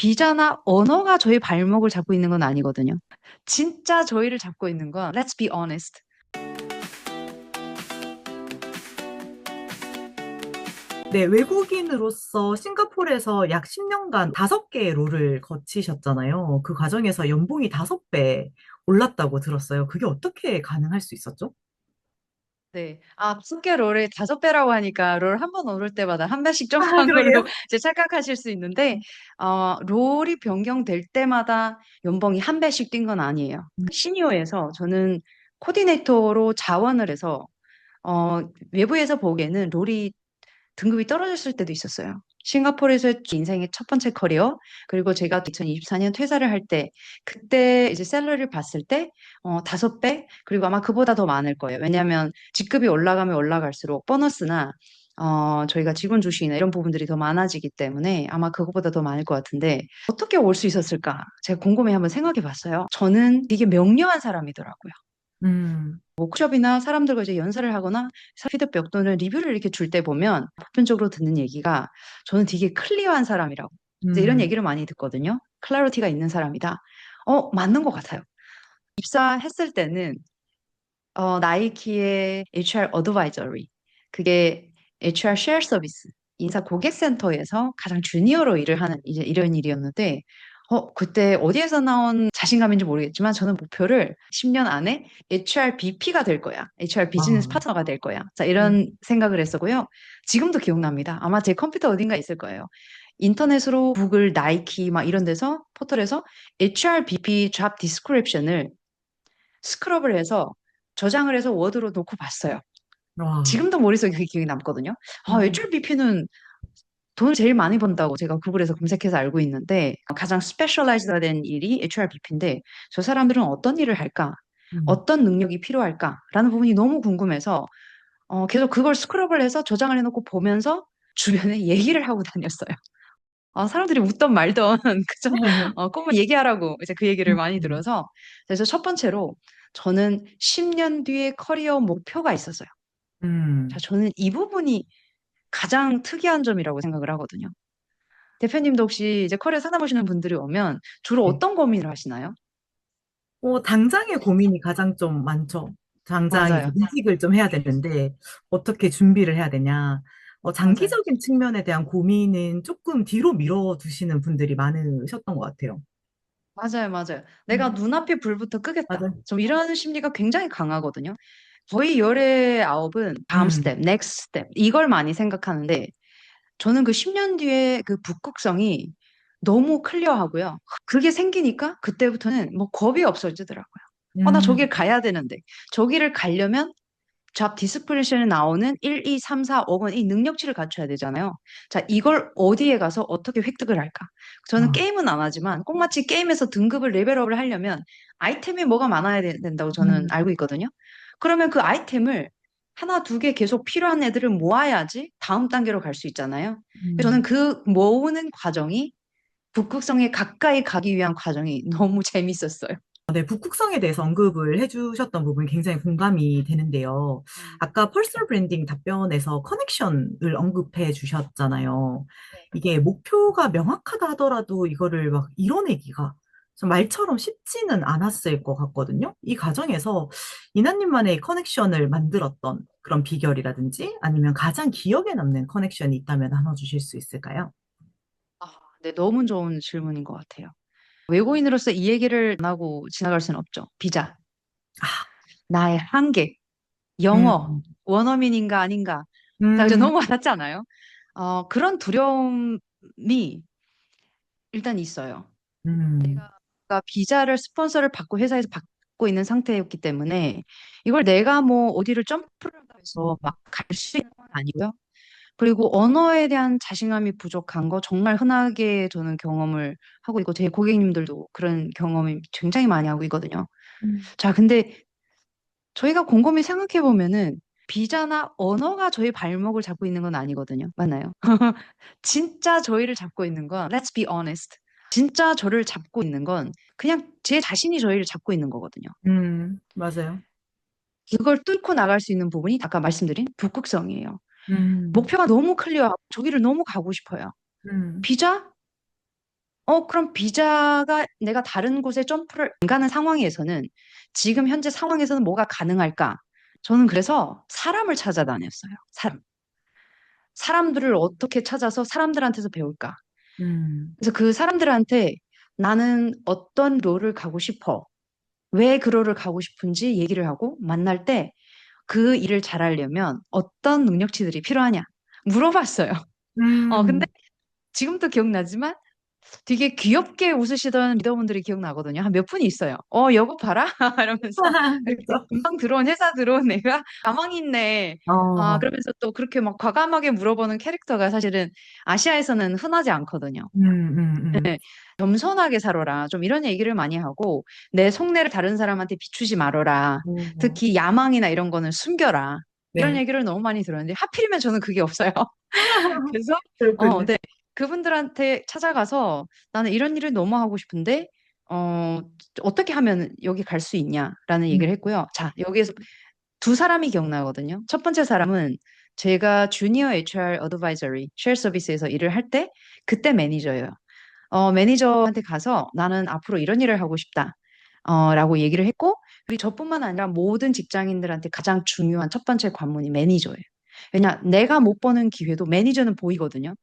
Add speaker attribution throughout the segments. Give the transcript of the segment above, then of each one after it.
Speaker 1: 비자나 언어가 저희 발목을 잡고 있는 건 아니거든요. 진짜 저희를 잡고 있는 건 let's be honest.
Speaker 2: 네, 외국인으로서 싱가포르에서 약 10년간 5개의 롤을 거치셨잖아요. 그 과정에서 연봉이 5배 올랐다고 들었어요. 그게 어떻게 가능할 수 있었죠?
Speaker 1: 네. 아, 숙계 롤을 5배라고 하니까 롤 한 번 오를 때마다 한 배씩
Speaker 2: 아,
Speaker 1: 점프한 걸로
Speaker 2: 그러게요.
Speaker 1: 이제 착각하실 수 있는데, 롤이 변경될 때마다 연봉이 한 배씩 뛴 건 아니에요. 시니어에서 저는 코디네이터로 자원을 해서, 어, 외부에서 보기에는 롤이 등급이 떨어졌을 때도 있었어요. 싱가포르에서 인생의 첫 번째 커리어, 그리고 제가 2024년 퇴사를 할 때, 그때 이제 샐러리를 봤을 때, 5배, 그리고 아마 그보다 더 많을 거예요. 왜냐하면 직급이 올라가면 올라갈수록 보너스나, 저희가 직원 주식이나 이런 부분들이 더 많아지기 때문에 아마 그거보다 더 많을 것 같은데, 어떻게 올 수 있었을까? 제가 곰곰이 한번 생각해 봤어요. 저는 되게 명료한 사람이더라고요.
Speaker 2: 음,
Speaker 1: 워크숍이나 사람들과 이제 연설을 하거나 피드백 또는 리뷰를 이렇게 줄 때 보면 보편적으로 듣는 얘기가 저는 되게 클리어한 사람이라고 이제 이런
Speaker 2: 음,
Speaker 1: 얘기를 많이 듣거든요. 클래리티가 있는 사람이다. 맞는 것 같아요. 입사했을 때는 나이키의 HR 어드바이저리 그게 HR 쉐어 서비스 인사 고객센터에서 가장 주니어로 일을 하는 이제 이런 일이었는데 그때 어디에서 나온 자신감인지 모르겠지만 저는 목표를 10년 안에 HR VP가 될 거야. HR 비즈니스
Speaker 2: 와,
Speaker 1: 파트너가 될 거야. 자,
Speaker 2: 음,
Speaker 1: 이런 생각을 했었고요. 지금도 기억납니다. 아마 제 컴퓨터 어딘가 있을 거예요. 인터넷으로 구글, 나이키 막 이런 데서 포털에서 HR VP 잡 디스크립션을 스크럽을 해서 저장을 해서 워드로 놓고 봤어요.
Speaker 2: 와,
Speaker 1: 지금도 머릿속에 그게 기억이 남거든요.
Speaker 2: 음,
Speaker 1: HRBP는 돈을 제일 많이 번다고 제가 구글에서 검색해서 알고 있는데 가장 스페셜라이즈가 된 일이 HRBP인데 저 사람들은 어떤 일을 할까?
Speaker 2: 음.
Speaker 1: 어떤 능력이 필요할까? 라는 부분이 너무 궁금해서 계속 그걸 스크럽을 해서 저장을 해놓고 보면서 주변에 얘기를 하고 다녔어요. 사람들이 웃던 말던 그죠? 꼭만 얘기하라고 이제 그 얘기를 많이
Speaker 2: 음,
Speaker 1: 들어서 그래서 첫 번째로 저는 10년 뒤에 커리어 목표가 있었어요. 자,
Speaker 2: 음.
Speaker 1: 저는 이 부분이 가장 특이한 점이라고 생각을 하거든요. 대표님도 혹시 이제 커리어 상담하시는 분들이 오면 주로
Speaker 2: 네.
Speaker 1: 어떤 고민을 하시나요?
Speaker 2: 당장의 고민이 가장 좀 많죠. 당장 이제
Speaker 1: 맞아요.
Speaker 2: 이직을 좀 해야 되는데, 어떻게 준비를 해야 되냐.
Speaker 1: 맞아요.
Speaker 2: 장기적인 측면에 대한 고민은 조금 뒤로 밀어두시는 분들이 많으셨던 것 같아요.
Speaker 1: 맞아요, 맞아요. 내가
Speaker 2: 음,
Speaker 1: 눈앞에 불부터 끄겠다.
Speaker 2: 맞아요.
Speaker 1: 좀 이런 심리가 굉장히 강하거든요. 저희 열의 아홉은 다음
Speaker 2: 음,
Speaker 1: 스텝, 넥스트 스텝, 이걸 많이 생각하는데 저는 그 10년 뒤에 그 북극성이 너무 클리어하고요. 그게 생기니까 그때부터는 뭐 겁이 없어지더라고요. 나 저길
Speaker 2: 음,
Speaker 1: 가야 되는데. 저기를 가려면 잡 디스크리션에 나오는 1, 2, 3, 4, 5번 이 능력치를 갖춰야 되잖아요. 자, 이걸 어디에 가서 어떻게 획득을 할까? 저는
Speaker 2: 아,
Speaker 1: 게임은 안 하지만 꼭마치 게임에서 등급을 레벨업을 하려면 아이템이 뭐가 많아야 된다고 저는
Speaker 2: 음,
Speaker 1: 알고 있거든요. 그러면 그 아이템을 하나, 두 개 계속 필요한 애들을 모아야지 다음 단계로 갈 수 있잖아요. 그래서 저는
Speaker 2: 음.
Speaker 1: 그 모으는 과정이 북극성에 가까이 가기 위한 과정이 너무 재밌었어요.
Speaker 2: 네, 북극성에 대해서 언급을 해주셨던 부분 굉장히 공감이 되는데요. 아까 퍼스널 브랜딩 답변에서 커넥션을 언급해 주셨잖아요. 이게 목표가 명확하다 하더라도 이거를 막 이뤄내기가 좀 말처럼 쉽지는 않았을 것 같거든요. 이 과정에서 이나님만의 커넥션을 만들었던 그런 비결이라든지 아니면 가장 기억에 남는 커넥션이 있다면 나눠주실 수 있을까요?
Speaker 1: 아, 네, 너무 좋은 질문인 것 같아요. 외국인으로서 이 얘기를 안 하고 지나갈 수는 없죠. 비자,
Speaker 2: 아,
Speaker 1: 나의 한계, 영어,
Speaker 2: 음,
Speaker 1: 원어민인가 아닌가. 자, 그죠?
Speaker 2: 음,
Speaker 1: 너무 많았잖아요. 그런 두려움이 일단 있어요.
Speaker 2: 음,
Speaker 1: 그러니까 비자를 스폰서를 받고 회사에서 받고 있는 상태였기 때문에 이걸 내가 뭐 어디를 점프를 해서 막 갈 수 있는 건 아니고요. 그리고 언어에 대한 자신감이 부족한 거 정말 흔하게 저는 경험을 하고 있고 제 고객님들도 그런 경험이 굉장히 많이 하고 있거든요.
Speaker 2: 음.
Speaker 1: 자, 근데 저희가 곰곰이 생각해 보면은 비자나 언어가 저희 발목을 잡고 있는 건 아니거든요. 맞나요? 진짜 저희를 잡고 있는 건 let's be honest. 진짜 저를 잡고 있는 건 그냥 제 자신이 저희를 잡고 있는 거거든요.
Speaker 2: 맞아요.
Speaker 1: 그걸 뚫고 나갈 수 있는 부분이 아까 말씀드린 북극성이에요.
Speaker 2: 음,
Speaker 1: 목표가 너무 클리어하고 저기를 너무 가고 싶어요.
Speaker 2: 음,
Speaker 1: 비자? 그럼 비자가 내가 다른 곳에 점프를 안 가는 상황에서는 지금 현재 상황에서는 뭐가 가능할까? 저는 그래서 사람을 찾아다녔어요. 사람들을 어떻게 찾아서 사람들한테서 배울까?
Speaker 2: 음,
Speaker 1: 그래서 그 사람들한테 나는 어떤 롤을 가고 싶어. 왜 그 롤을 가고 싶은지 얘기를 하고 만날 때 그 일을 잘하려면 어떤 능력치들이 필요하냐? 물어봤어요. 근데
Speaker 2: 음,
Speaker 1: 지금도 기억나지만 되게 귀엽게 웃으시던 리더분들이 기억나거든요. 한 몇 분이 있어요. 여거 봐라? 이러면서 이렇게
Speaker 2: 그렇죠.
Speaker 1: 금방 들어온 회사 들어온 내가 가망이 있네.
Speaker 2: 어,
Speaker 1: 그러면서 또 그렇게 막 과감하게 물어보는 캐릭터가 사실은 아시아에서는 흔하지 않거든요. 네. 겸손하게 살아라. 좀 이런 얘기를 많이 하고 내 속내를 다른 사람한테 비추지 말아라.
Speaker 2: 어,
Speaker 1: 특히 야망이나 이런 거는 숨겨라. 이런
Speaker 2: 네.
Speaker 1: 얘기를 너무 많이 들었는데 하필이면 저는 그게 없어요. 그래서
Speaker 2: 그렇군요.
Speaker 1: 네. 그분들한테 찾아가서 나는 이런 일을 너무 하고 싶은데 어, 어떻게 하면 여기 갈 수 있냐라는
Speaker 2: 음,
Speaker 1: 얘기를 했고요. 자, 여기에서 두 사람이 기억나거든요. 첫 번째 사람은 제가 주니어 HR 어드바이저리 쉐어 서비스에서 일을 할 때 그때 매니저예요. 매니저한테 가서 나는 앞으로 이런 일을 하고 싶다. 라고 얘기를 했고, 그리고 저뿐만 아니라 모든 직장인들한테 가장 중요한 첫 번째 관문이 매니저예요. 왜냐, 내가 못 보는 기회도 매니저는 보이거든요.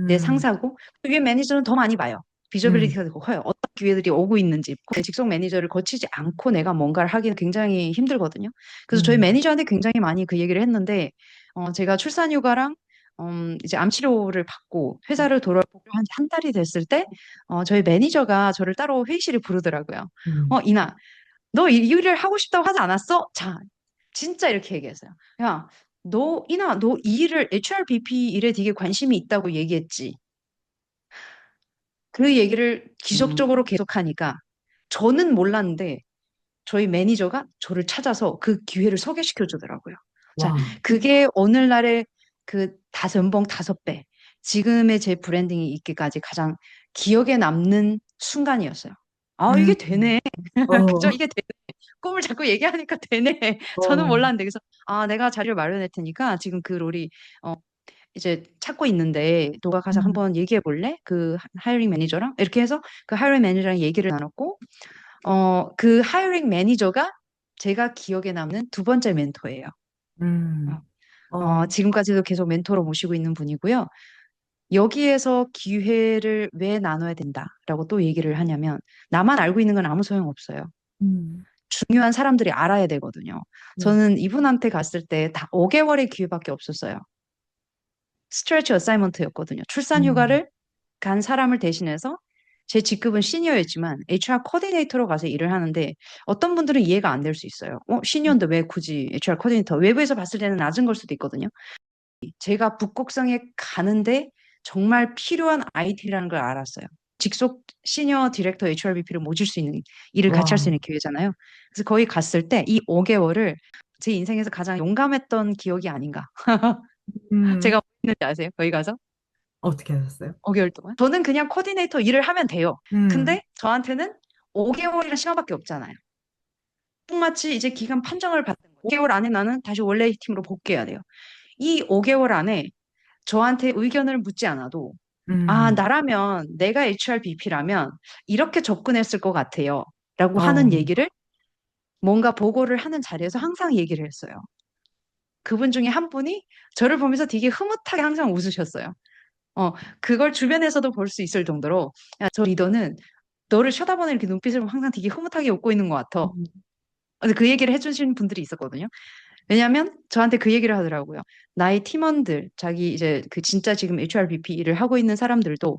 Speaker 1: 내
Speaker 2: 음,
Speaker 1: 상사고, 위에 매니저는 더 많이 봐요.
Speaker 2: 음,
Speaker 1: 비저빌리티가 더 커요. 어떤 기회들이 오고 있는지, 내 직속 매니저를 거치지 않고 내가 뭔가를 하기는 굉장히 힘들거든요. 그래서 저희
Speaker 2: 음,
Speaker 1: 매니저한테 굉장히 많이 그 얘기를 했는데, 제가 출산휴가랑 이제 암 치료를 받고 회사를 돌아오고 한 달이 됐을 때, 저희 매니저가 저를 따로 회의실에 부르더라고요.
Speaker 2: 음,
Speaker 1: 이나, 너 이 일을 하고 싶다고 하지 않았어? 자, 진짜 이렇게 얘기했어요. 야, 이나, 너 이 일을 HRBP 일에 되게 관심이 있다고 얘기했지. 그 얘기를
Speaker 2: 음.
Speaker 1: 기적적으로 계속하니까 저는 몰랐는데 저희 매니저가 저를 찾아서 그 기회를 소개시켜 주더라고요. 자,
Speaker 2: 와,
Speaker 1: 그게 오늘날의 그 연봉 5배, 지금의 제 브랜딩이 있기까지 가장 기억에 남는 순간이었어요.
Speaker 2: 음,
Speaker 1: 이게 되네.
Speaker 2: 어,
Speaker 1: 그죠? 이게 되네. 꿈을 자꾸 얘기하니까 되네. 저는
Speaker 2: 어,
Speaker 1: 몰랐는데. 그래서, 내가 자리를 마련할 테니까 지금 그 롤이, 이제 찾고 있는데, 너가 가서
Speaker 2: 음,
Speaker 1: 한번 얘기해 볼래? 그 하이어링 매니저랑? 이렇게 해서 그 하이어링 매니저랑 얘기를 나눴고, 그 하이어링 매니저가 제가 기억에 남는 두 번째 멘토예요.
Speaker 2: 음, 어,
Speaker 1: 지금까지도 계속 멘토로 모시고 있는 분이고요. 여기에서 기회를 왜 나눠야 된다라고 또 얘기를 하냐면, 나만 알고 있는 건 아무 소용 없어요.
Speaker 2: 음,
Speaker 1: 중요한 사람들이 알아야 되거든요.
Speaker 2: 네,
Speaker 1: 저는 이분한테 갔을 때 다 5개월의 기회밖에 없었어요. 스트레치 어사이먼트였거든요. 출산
Speaker 2: 음,
Speaker 1: 휴가를 간 사람을 대신해서 제 직급은 시니어였지만 HR 코디네이터로 가서 일을 하는데 어떤 분들은 이해가 안 될 수 있어요. 시니어인데 왜 굳이 HR 코디네이터? 외부에서 봤을 때는 낮은 걸 수도 있거든요. 제가 북극성에 가는데 정말 필요한 아이템이라는 걸 알았어요. 직속 시니어 디렉터 HRBP를 모실 수 있는 일을 같이 할 수
Speaker 2: 와,
Speaker 1: 있는 기회잖아요. 그래서 거기 갔을 때 이 5개월을 제 인생에서 가장 용감했던 기억이 아닌가.
Speaker 2: 음,
Speaker 1: 제가 뭐 했는지 아세요? 거기 가서
Speaker 2: 어떻게 하셨어요?
Speaker 1: 5개월 동안. 저는 그냥 코디네이터 일을 하면 돼요.
Speaker 2: 음,
Speaker 1: 근데 저한테는 5개월이라는 시간밖에 없잖아요. 마치 이제 기간 판정을 받는 거예요. 5개월 안에 나는 다시 원래 팀으로 복귀해야 돼요. 이 5개월 안에 저한테 의견을 묻지 않아도
Speaker 2: 음,
Speaker 1: 나라면 내가 HRBP라면 이렇게 접근했을 것 같아요. 라고
Speaker 2: 어,
Speaker 1: 하는 얘기를 뭔가 보고를 하는 자리에서 항상 얘기를 했어요. 그분 중에 한 분이 저를 보면서 되게 흐뭇하게 항상 웃으셨어요. 어, 그걸 주변에서도 볼 수 있을 정도로 야, 저 리더는 너를 쳐다보는 이렇게 눈빛을 항상 되게 흐뭇하게 웃고 있는 것 같아.
Speaker 2: 음,
Speaker 1: 근데 그 얘기를 해주신 분들이 있었거든요. 왜냐하면 저한테 그 얘기를 하더라고요. 나의 팀원들, 자기 이제 그 진짜 지금 HRBP 일을 하고 있는 사람들도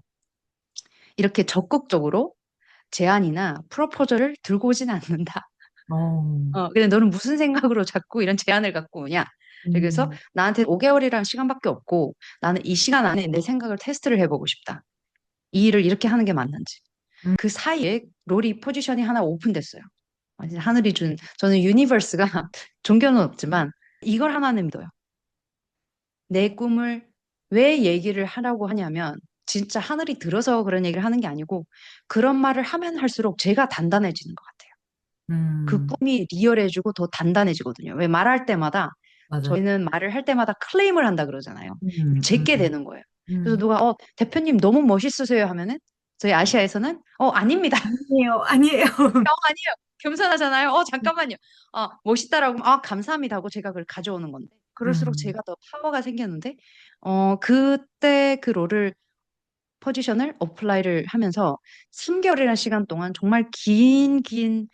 Speaker 1: 이렇게 적극적으로 제안이나 프로포저를 들고 오진 않는다.
Speaker 2: 어,
Speaker 1: 근데 너는 무슨 생각으로 자꾸 이런 제안을 갖고 오냐? 그래서
Speaker 2: 음,
Speaker 1: 나한테 5개월이라는 시간밖에 없고 나는 이 시간 안에 내 생각을 테스트를 해보고 싶다. 이 일을 이렇게 하는 게 맞는지.
Speaker 2: 음,
Speaker 1: 그 사이에 롤이 포지션이 하나 오픈됐어요. 이제 하늘이 준 저는 유니버스가 종교는 없지만 이걸 하나는 믿어요. 내 꿈을 왜 얘기를 하라고 하냐면 진짜 하늘이 들어서 그런 얘기를 하는 게 아니고 그런 말을 하면 할수록 제가 단단해지는 것 같아요. 그
Speaker 2: 음,
Speaker 1: 꿈이 리얼해지고 더 단단해지거든요. 왜 말할 때마다
Speaker 2: 맞아요.
Speaker 1: 저희는 말을 할 때마다 클레임을 한다 그러잖아요.
Speaker 2: 음,
Speaker 1: 제게 되는 거예요. 그래서
Speaker 2: 음,
Speaker 1: 누가 대표님 너무 멋있으세요 하면은 저희 아시아에서는 아닙니다.
Speaker 2: 아니에요, 아니에요.
Speaker 1: 아니에요. 겸손하잖아요. 잠깐만요. 멋있다라고 하면, 감사합니다 하고 제가 그걸 가져오는 건데. 그럴수록
Speaker 2: 음,
Speaker 1: 제가 더 파워가 생겼는데, 그때 그 롤을, 포지션을 어플라이를 하면서 3개월이라는 시간 동안 정말 긴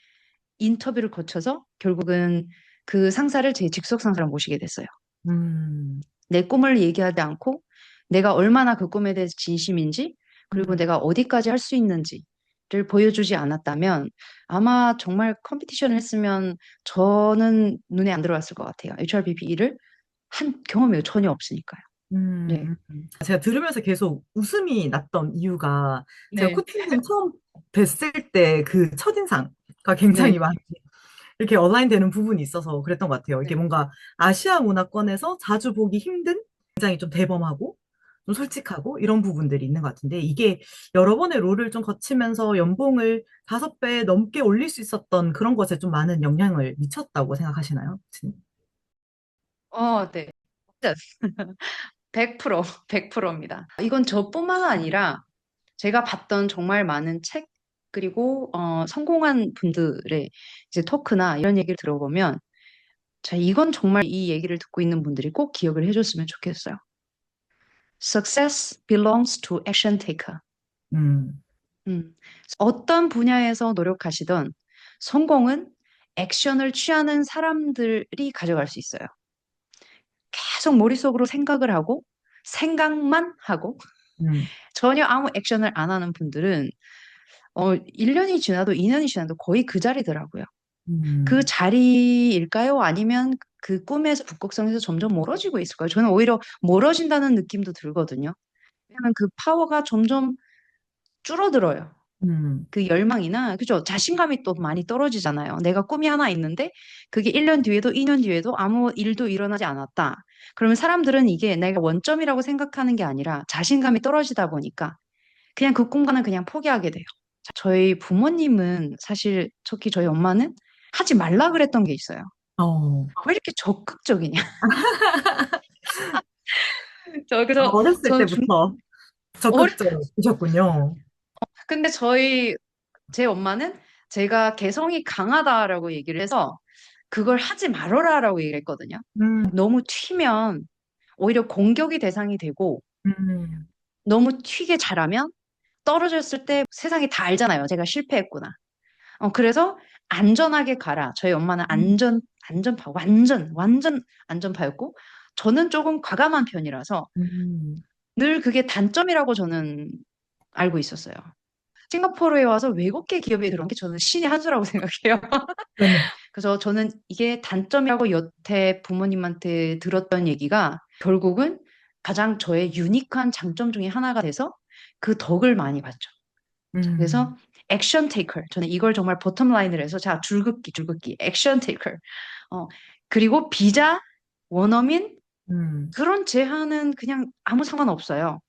Speaker 1: 인터뷰를 거쳐서 결국은 그 상사를 제 직속 상사로 모시게 됐어요.
Speaker 2: 음,
Speaker 1: 내 꿈을 얘기하지 않고 내가 얼마나 그 꿈에 대해서 진심인지 그리고
Speaker 2: 음,
Speaker 1: 내가 어디까지 할 수 있는지를 보여주지 않았다면 아마 정말 컴피티션을 했으면 저는 눈에 안 들어왔을 것 같아요. HRBP 일을 한 경험이 전혀 없으니까요. 네.
Speaker 2: 제가 들으면서 계속 웃음이 났던 이유가 제가
Speaker 1: 네.
Speaker 2: 코팅님 처음 뵀을 때 그 첫인상과 굉장히
Speaker 1: 네.
Speaker 2: 많이 이렇게 얼라인되는 부분이 있어서 그랬던 것 같아요. 이게
Speaker 1: 네.
Speaker 2: 뭔가 아시아 문화권에서 자주 보기 힘든 굉장히 좀 대범하고 좀 솔직하고 이런 부분들이 있는 것 같은데 이게 여러 번의 롤을 좀 거치면서 연봉을 5배 넘게 올릴 수 있었던 그런 것에 좀 많은 영향을 미쳤다고 생각하시나요?
Speaker 1: 네. 100%, 100%입니다. 이건 저뿐만 아니라 제가 봤던 정말 많은 책, 그리고 성공한 분들의 이제 토크나 이런 얘기를 들어보면, 자, 이건 정말 이 얘기를 듣고 있는 분들이 꼭 기억을 해줬으면 좋겠어요. Success belongs to action taker.
Speaker 2: 음,
Speaker 1: 음, 어떤 분야에서 노력하시던 성공은 액션을 취하는 사람들이 가져갈 수 있어요. 계속 머릿속으로 생각을 하고, 생각만 하고,
Speaker 2: 음,
Speaker 1: 전혀 아무 액션을 안 하는 분들은 1년이 지나도 2년이 지나도 거의 그 자리더라고요. 그
Speaker 2: 음,
Speaker 1: 자리일까요? 아니면 그 꿈에서 북극성에서 점점 멀어지고 있을까요? 저는 오히려 멀어진다는 느낌도 들거든요. 왜냐하면 그 파워가 점점 줄어들어요.
Speaker 2: 음,
Speaker 1: 그 열망이나, 그죠? 자신감이 또 많이 떨어지잖아요. 내가 꿈이 하나 있는데 그게 1년 뒤에도 2년 뒤에도 아무 일도 일어나지 않았다. 그러면 사람들은 이게 내가 원점이라고 생각하는 게 아니라 자신감이 떨어지다 보니까 그냥 그 꿈과는 그냥 포기하게 돼요. 저희 부모님은 사실 특히 저희 엄마는 하지 말라 그랬던 게 있어요.
Speaker 2: 어,
Speaker 1: 왜 이렇게 적극적이냐? 그래서
Speaker 2: 어렸을
Speaker 1: 전
Speaker 2: 때부터
Speaker 1: 어릴
Speaker 2: 적극적이셨군요.
Speaker 1: 근데 제 엄마는 제가 개성이 강하다라고 얘기를 해서 그걸 하지 말아라라고 얘기를 했거든요.
Speaker 2: 음,
Speaker 1: 너무 튀면 오히려 공격이 대상이 되고
Speaker 2: 음,
Speaker 1: 너무 튀게 잘하면 떨어졌을 때 세상이 다 알잖아요. 제가 실패했구나. 그래서 안전하게 가라. 저희 엄마는
Speaker 2: 음,
Speaker 1: 안전파, 완전 안전파였고, 저는 조금 과감한 편이라서
Speaker 2: 음,
Speaker 1: 늘 그게 단점이라고 저는 알고 있었어요. 싱가포르에 와서 외국계 기업에 들어온 게 저는 신의 한 수라고 생각해요.
Speaker 2: 네네.
Speaker 1: 그래서 저는 이게 단점이라고 여태 부모님한테 들었던 얘기가 결국은 가장 저의 유니크한 장점 중에 하나가 돼서 그 덕을 많이 봤죠. 자,
Speaker 2: 음,
Speaker 1: 그래서 액션 테이커. 저는 이걸 정말 버텀 라인을 해서 자, 줄긋기, 액션 테이커. 어, 그리고 비자, 원어민
Speaker 2: 음,
Speaker 1: 그런 제한은 그냥 아무 상관없어요.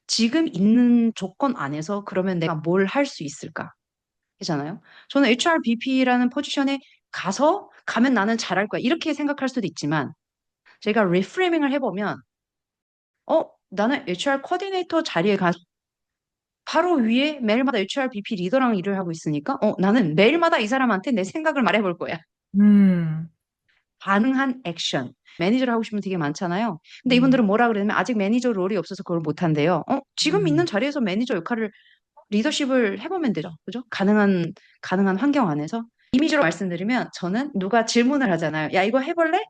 Speaker 1: 지금 있는 조건 안에서 그러면 내가 뭘 할 수 있을까? 잖아요. 저는 HRBP라는 포지션에 가면 나는 잘할 거야. 이렇게 생각할 수도 있지만 제가 리프레이밍을 해보면 나는 HR 코디네이터 자리에 가 바로 위에 매일마다 HRBP 리더랑 일을 하고 있으니까 나는 매일마다 이 사람한테 내 생각을 말해볼 거야.
Speaker 2: 음,
Speaker 1: 가능한 액션. 매니저를 하고 싶은 분 되게 많잖아요. 근데
Speaker 2: 음,
Speaker 1: 이분들은 뭐라 그러냐면 아직 매니저 롤이 없어서 그걸 못한대요. 지금 있는
Speaker 2: 음,
Speaker 1: 자리에서 매니저 역할을 리더십을 해보면 되죠. 그죠? 가능한 환경 안에서. 이미지로 말씀드리면 저는 누가 질문을 하잖아요. 야, 이거 해볼래?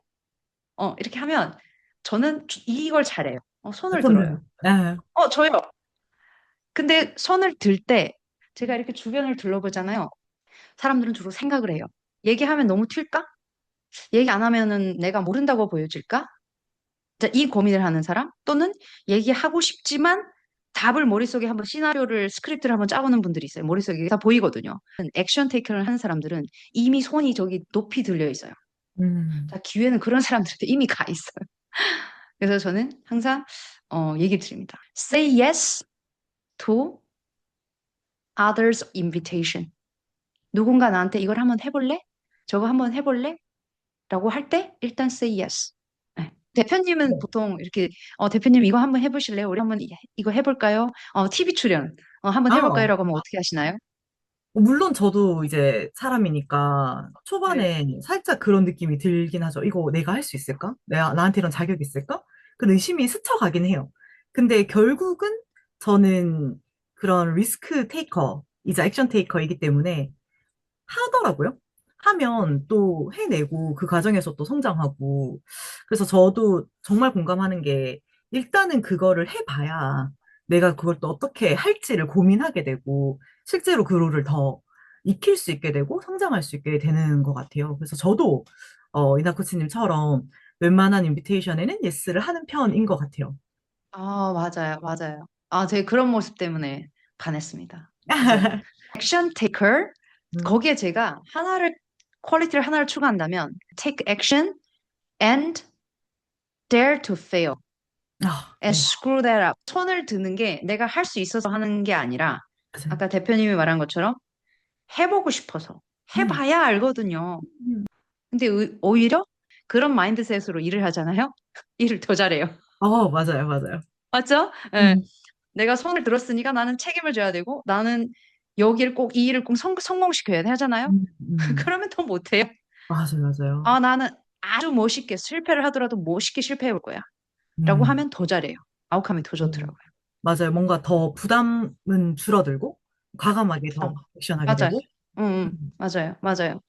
Speaker 1: 이렇게 하면 저는 이걸 잘해요. 손을 들어요.
Speaker 2: 손을, 네.
Speaker 1: 저요. 근데 손을 들 때 제가 이렇게 주변을 둘러보잖아요. 사람들은 주로 생각을 해요. 얘기하면 너무 튈까? 얘기 안 하면은 내가 모른다고 보여질까? 자, 이 고민을 하는 사람 또는 얘기하고 싶지만 답을 머릿속에 한번 시나리오를 스크립트를 한번 짜보는 분들이 있어요. 머릿속에 다 보이거든요. 액션 테이크를 하는 사람들은 이미 손이 저기 높이 들려 있어요.
Speaker 2: 음,
Speaker 1: 자, 기회는 그런 사람들한테 이미 가 있어요. 그래서 저는 항상 얘기 드립니다. Say yes to others' invitation. 누군가 나한테 이걸 한번 해볼래? 저거 한번 해볼래? 라고 할 때 일단 say yes. 네. 대표님은
Speaker 2: 네.
Speaker 1: 보통 이렇게 대표님 이거 한번 해보실래요? 우리 한번 이거 해볼까요? TV 출연. 한번 해볼까요?
Speaker 2: 아,
Speaker 1: 라고 하면 어떻게 하시나요?
Speaker 2: 물론 저도 이제 사람이니까
Speaker 1: 네.
Speaker 2: 초반에 살짝 그런 느낌이 들긴 하죠. 이거 내가 할 수 있을까? 나한테 이런 자격이 있을까? 그 의심이 스쳐가긴 해요. 근데 결국은 저는 그런 리스크 테이커이자 액션 테이커이기 때문에 하더라고요. 하면 또 해내고 그 과정에서 또 성장하고 그래서 저도 정말 공감하는 게 일단은 그거를 해봐야 내가 그걸 또 어떻게 할지를 고민하게 되고 실제로 그 롤을 더 익힐 수 있게 되고 성장할 수 있게 되는 것 같아요. 그래서 저도 이나코치님처럼 웬만한 인비테이션에는 예스를 하는 편인 것 같아요.
Speaker 1: 맞아요, 맞아요. 제 그런 모습 때문에 반했습니다. 맞아요. 액션 테이커,
Speaker 2: 음,
Speaker 1: 거기에 제가 퀄리티를 하나를 추가한다면, take action and dare to fail and
Speaker 2: 네.
Speaker 1: screw that up. 손을 드는 게 내가 할 수 있어서 하는 게 아니라,
Speaker 2: 맞아요.
Speaker 1: 아까 대표님이 말한 것처럼 해보고 싶어서
Speaker 2: 음,
Speaker 1: 해봐야 알거든요.
Speaker 2: 음.
Speaker 1: 근데 오히려 그런 마인드셋으로 일을 하잖아요. 일을 더 잘해요.
Speaker 2: 맞아요, 맞아요.
Speaker 1: 맞죠? 예.
Speaker 2: 음,
Speaker 1: 내가 손을 들었으니까 나는 책임을 져야 되고 나는 이 일을 꼭 성공시켜야 돼 하잖아요.
Speaker 2: 음.
Speaker 1: 그러면 더 못해요.
Speaker 2: 맞아요, 맞아요.
Speaker 1: 나는 아주 멋있게 실패를 하더라도 멋있게 실패해 볼 거야. 라고
Speaker 2: 음.
Speaker 1: 하면 더 잘해요. 아웃감이 더
Speaker 2: 음,
Speaker 1: 좋더라고요.
Speaker 2: 맞아요. 뭔가 더 부담은 줄어들고, 과감하게
Speaker 1: 어,
Speaker 2: 더 액션하게
Speaker 1: 맞아요.
Speaker 2: 되고.
Speaker 1: 응, 응,
Speaker 2: 음,
Speaker 1: 맞아요. 맞아요.